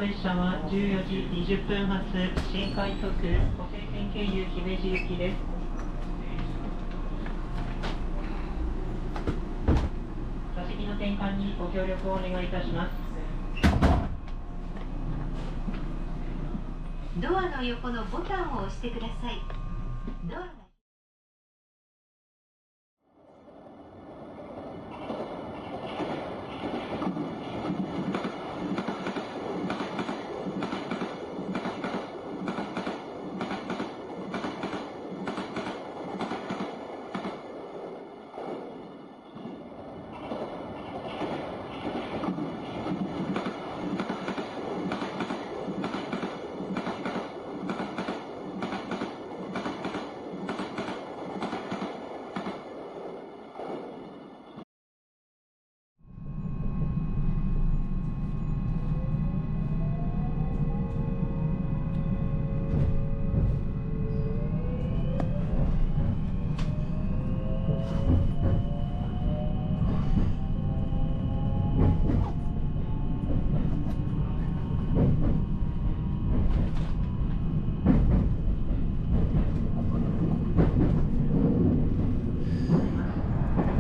列車は14時20分発新快速湖西線経由姫路行きです。座席の転換にご協力をお願いいたします。ドアの横のボタンを押してください。ドアが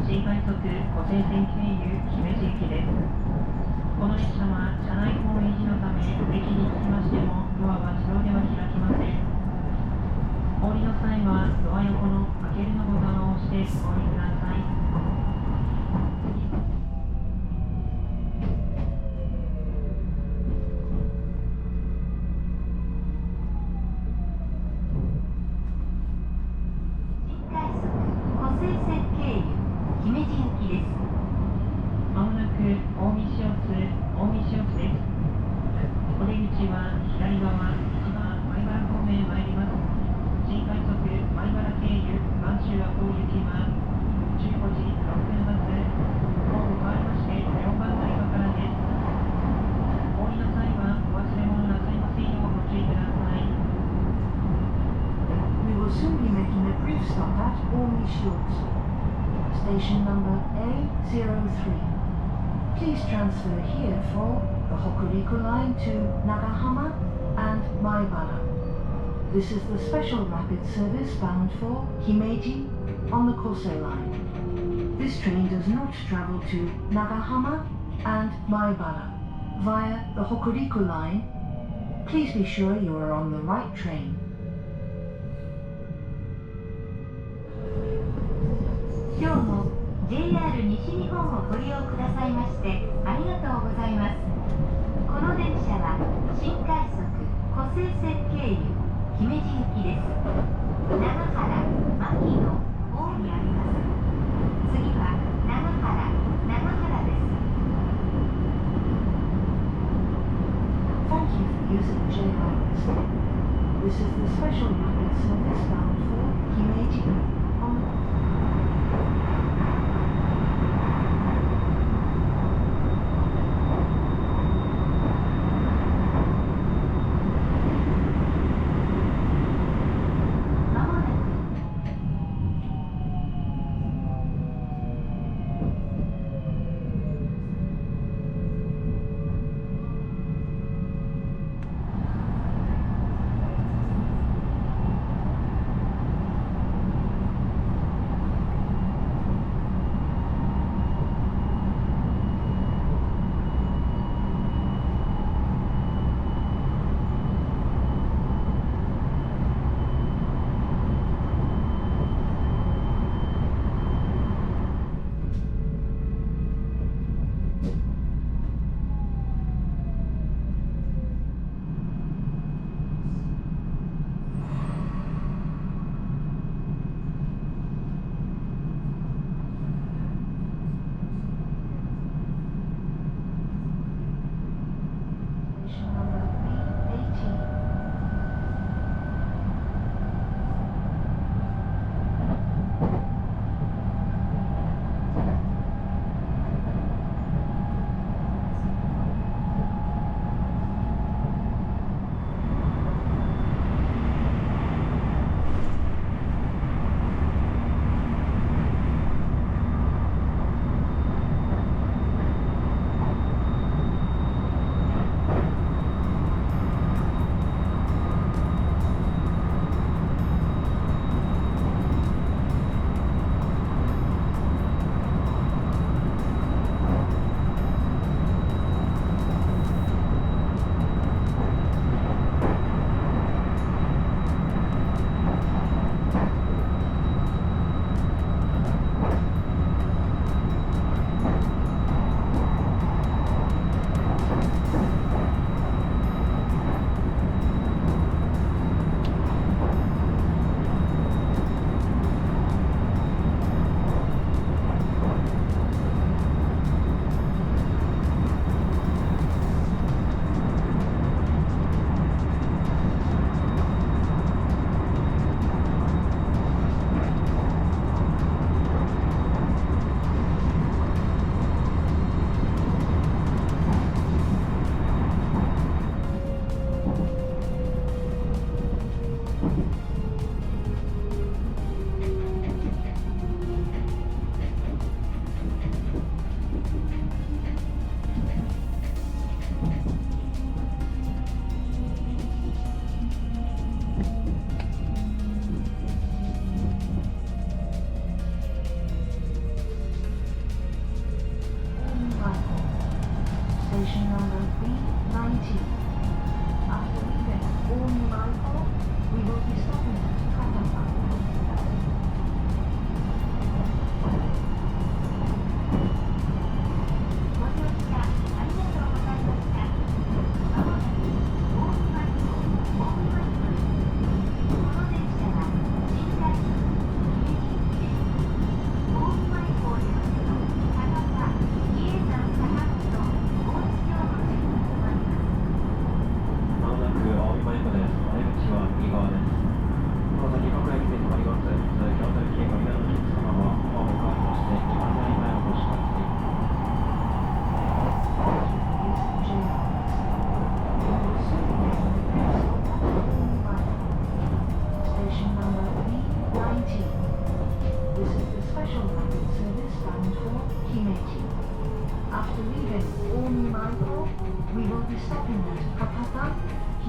新快速湖西線経由姫路行きです。この列車は車内保温維持のため、駅に着きましてもドアは自動では開きません。お降りの際はドア横の開けるのボタンを押してお降りください。姫路行きです。まもなく近江市津です。お出口は左側、1番米原方面へ参ります。新快速米原経由播州赤穂行きは15時6分発、ホーム変わりまして4番台からです。お降りの際はお忘れ物なさいませんようご注意ください。We will soon be making a brief stop at 近江市津。Station number A03. Please transfer here for the Hokuriku line to Nagahama and Maibara. This is the special rapid service bound for Himeji on the Kosei line. This train does not travel to Nagahama and Maibara via the Hokuriku line. Please be sure you are on the right train. 今日も JR 西日本をご利用くださいましてありがとうございます。この電車は新快速湖西線経由姫路行きです。長原、牧野、大にあります。次は長原です。Thank you for using JR West. This is the special rapid service bound for Himeji on the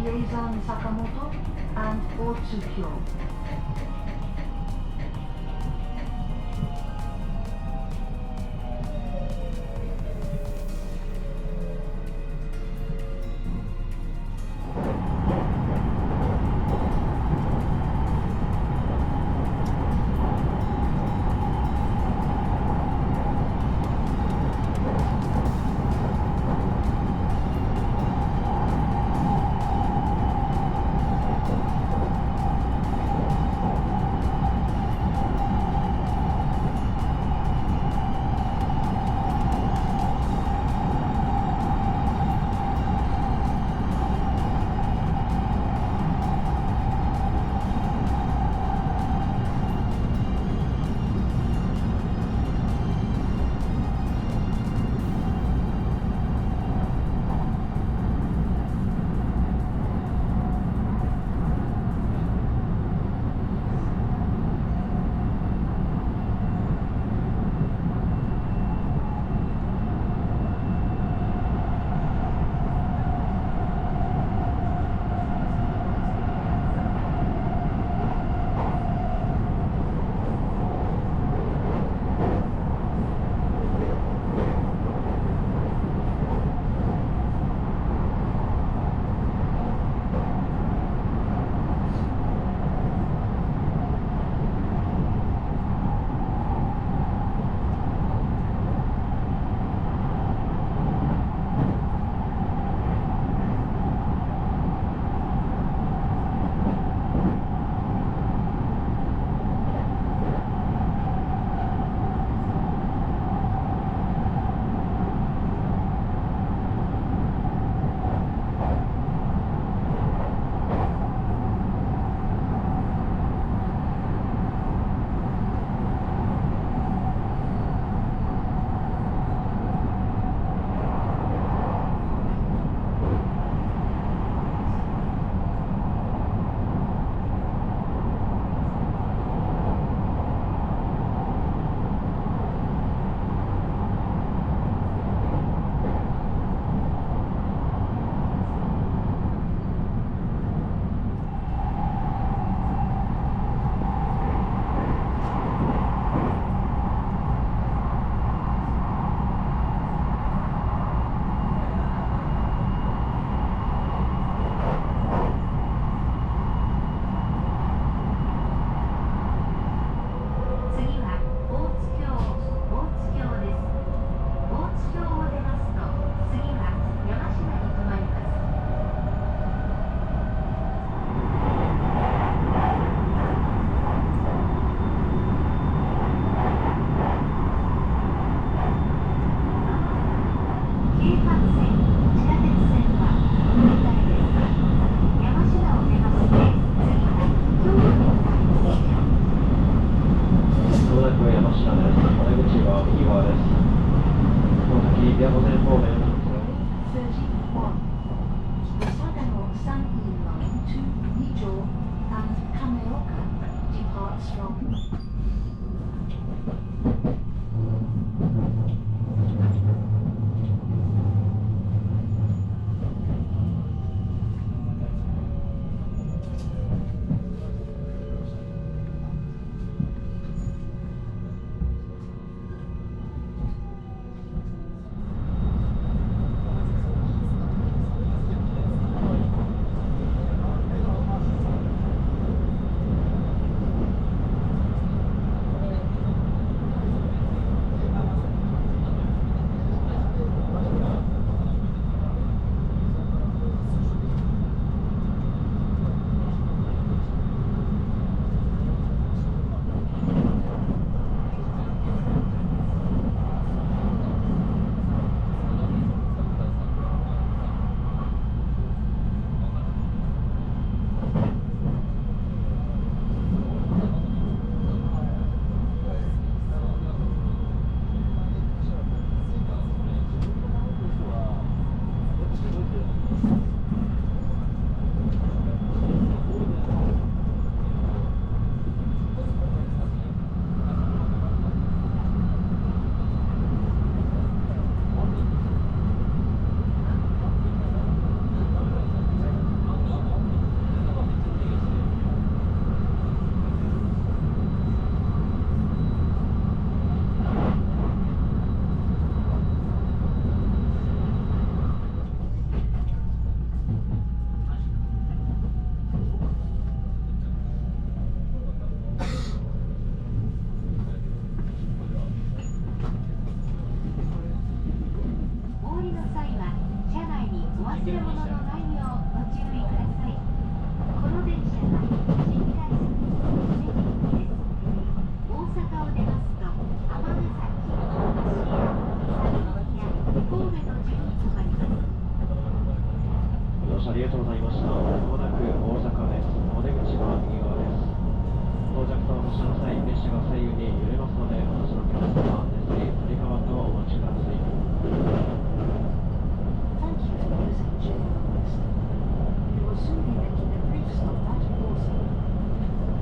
Kieizan Sakamoto and Otsukyo. した。まもなく大阪です。お出口は右側です。到着と発車の際、列車が左右に揺れますので、お立ちの皆様、手すり、振り替わってお待ちください。Thank you for using JR Western. You will soon be making a brief stop at Warsaw.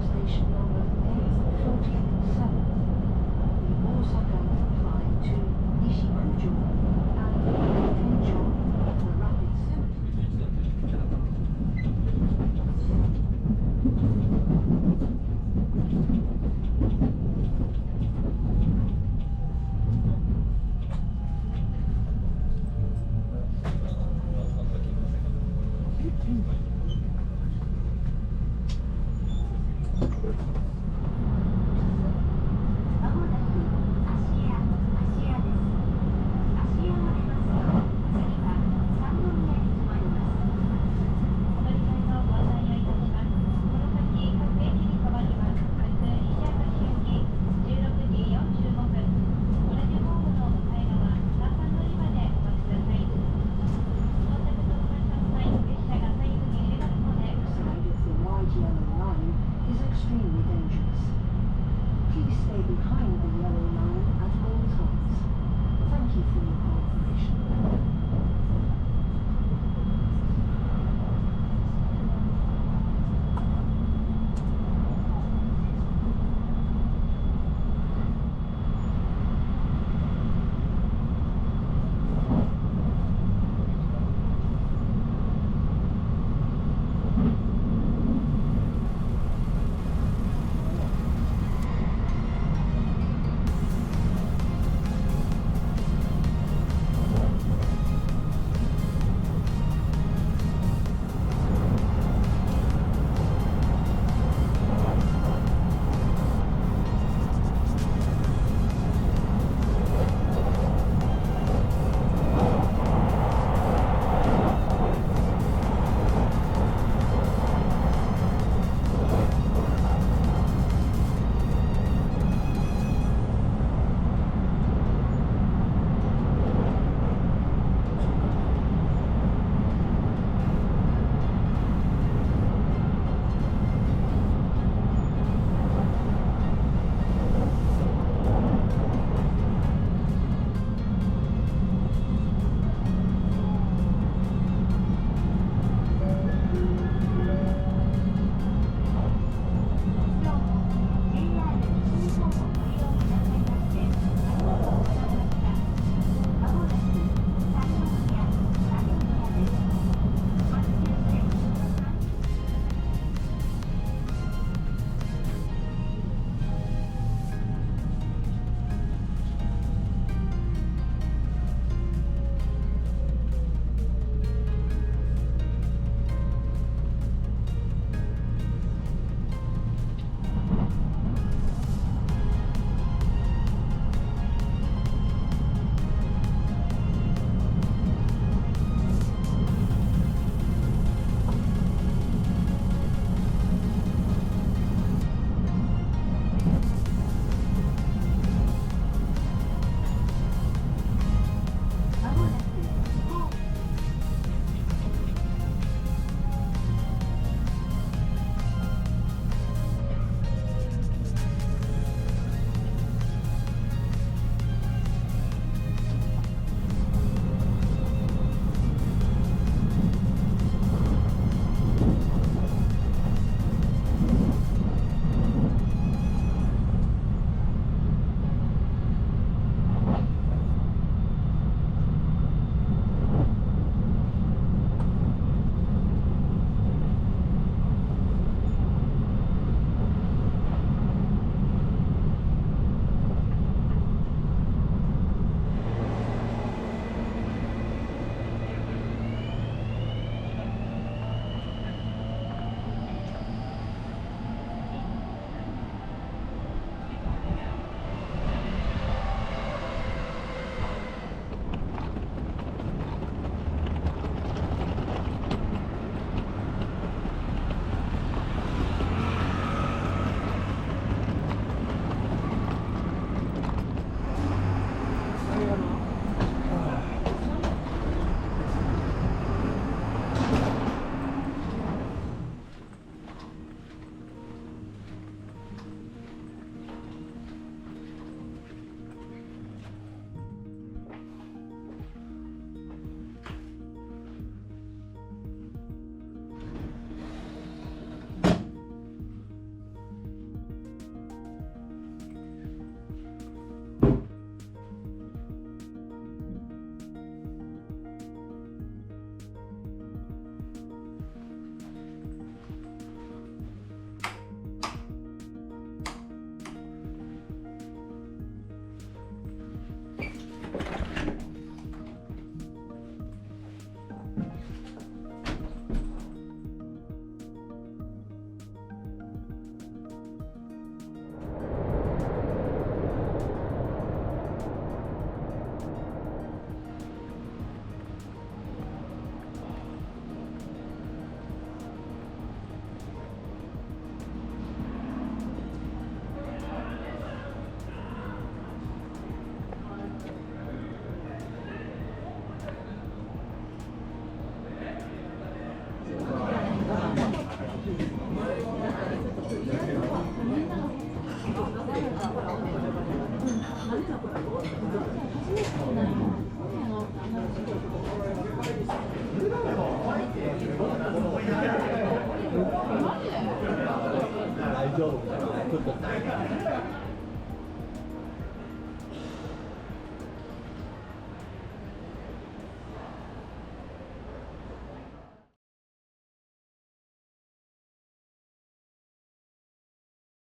Station number A47. The Osaka line to Nishikujo and Kenjo, the rapid service. まもなく芦屋です。芦屋を出ますと、次は三宮に停まります。お乗り換えのご案内をいたします。この先、各駅に停まります。明日、西明石行き16時45分。同じホームの向かい側、3番乗り場でお待ちください。到着と発車の際、列車が左右に揺れ大丈夫。